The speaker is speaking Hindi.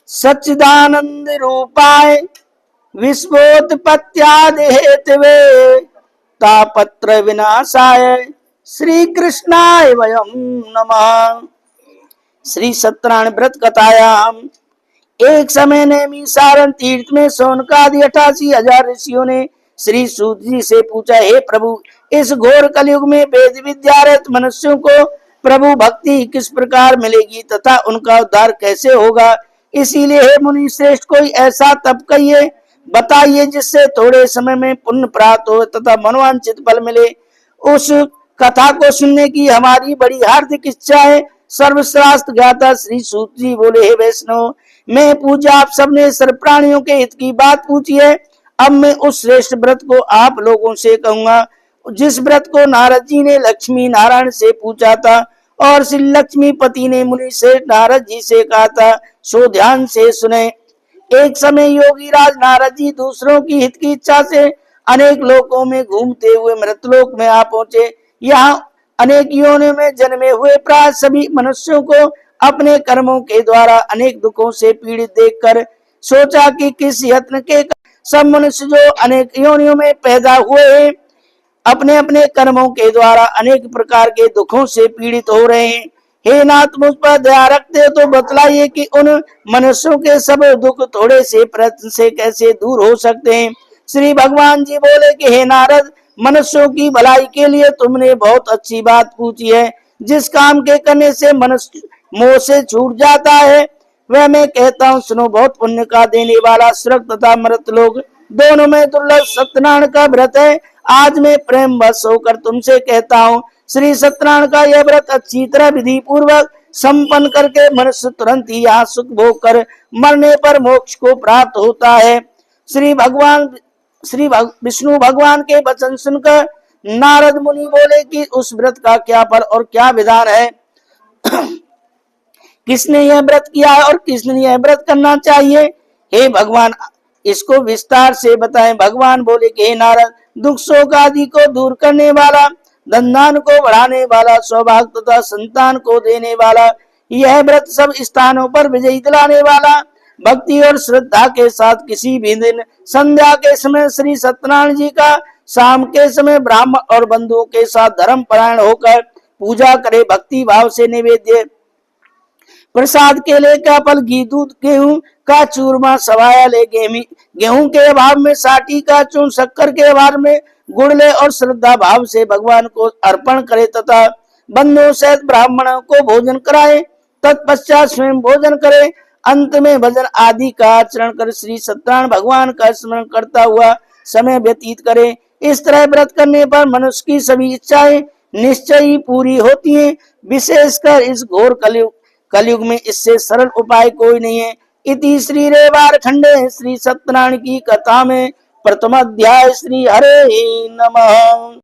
सच्चिदानंद रूपाय विश्वोत्पत्त्यादि हेतवे तापत्र विनाशाय श्री कृष्णाय वयं नमः। श्री सत्यनारायण व्रत कथायाम एक समय नैमिषारण्य तीर्थ में शौनकादि 88,000 ऋषियों ने श्री सूत जी से पूछा, हे प्रभु, इस घोर कलयुग में वेद विद्यारत मनुष्यों को प्रभु भक्ति किस प्रकार मिलेगी तथा उनका उद्धार कैसे होगा। इसीलिए हे मुनि श्रेष्ठ, कोई ऐसा तप कहिए, बताइए जिससे थोड़े समय में पुण्य प्राप्त हो तथा मनोवांछित फल मिले। उस कथा को सुनने की हमारी बड़ी हार्दिक इच्छा है। सर्वशास्त्र ज्ञाता श्री सूत जी बोले, हे वैष्णव, मैं पूजा आप सबने सर्व प्राणियों के हित की बात पूछी है। अब मैं उस श्रेष्ठ व्रत को आप लोगों से कहूंगा जिस व्रत को नारद जी ने लक्ष्मी नारायण से पूछा था और श्री लक्ष्मीपति ने मुनि से नारद जी से कहा था, सो ध्यान से सुने। एक समय योगी राज नारद जी दूसरों की हित की इच्छा से अनेक लोकों में घूमते हुए मृतलोक में आ पहुंचे। यहाँ अनेक योनियों में जन्मे हुए प्राय सभी मनुष्यों को अपने कर्मों के द्वारा अनेक दुखों से पीड़ित देखकर सोचा कि किस यत्न के सब मनुष्य जो अनेक योनियों में पैदा हुए हैं अपने अपने कर्मों के द्वारा अनेक प्रकार के दुखों से पीड़ित हो रहे हैं। हे नाथ, मुझ पर दया रखते तो बतलाइए कि उन मनुष्यों के सब दुख थोड़े से प्रयत्न से कैसे दूर हो सकते हैं। श्री भगवान जी बोले कि हे नारद, मनुष्यों की भलाई के लिए तुमने बहुत अच्छी बात पूछी है। जिस काम के करने से मनुष्य मोह से छूट जाता है वह मैं कहता हूँ सुनो। बहुत पुण्य का देने वाला स्वर्ग तथा मृत लोक दोनों में दुर्लभ सत्यनारायण का व्रत है। आज मैं प्रेम वश होकर तुमसे कहता हूँ, श्री सत्यनारायण का यह व्रत अच्छी तरह विधि पूर्वक संपन्न करके मनुष्य तुरंत ही यहाँ सुख भोग कर मरने पर मोक्ष को प्राप्त होता है। श्री विष्णु भगवान के वचन सुनकर नारद मुनि बोले कि उस व्रत का क्या फल और क्या विधान है, किसने यह व्रत किया है और किसने यह व्रत करना चाहिए। हे भगवान, इसको विस्तार से बताएं। भगवान बोले कि हे नारद, दुख शोक आदि को दूर करने वाला, धन को बढ़ाने वाला, सौभाग्य तथा संतान को देने वाला, यह व्रत सब स्थानों पर विजयी दिलाने वाला, भक्ति और श्रद्धा के साथ किसी भी दिन संध्या के समय श्री सत्यनारायण जी का, शाम के समय ब्राह्मण और बंधुओं के साथ धर्म परायण होकर पूजा करे। भक्ति भाव से निवेद्य प्रसाद केले का फल, घी दूध गेहूं का चूरमा, सवाया ले गेहूं के अभाव में साटी का चूर्ण, शक्कर के अभाव में गुड़ ले और श्रद्धा भाव से भगवान को अर्पण करे तथा बंधुओं सहित ब्राह्मणों को भोजन कराए। तत्पश्चात स्वयं भोजन करे। अंत में भजन आदि का आचरण कर श्री सत्यनारायण भगवान का स्मरण करता हुआ समय व्यतीत करे। इस तरह व्रत करने पर मनुष्य की सभी इच्छाएं निश्चय ही पूरी होती हैं। विशेषकर इस घोर कलयुग में इससे सरल उपाय कोई नहीं है। इति श्री रेवार खंडे श्री सत्यनारायण की कथा में प्रथम अध्याय। श्री हरे नमः।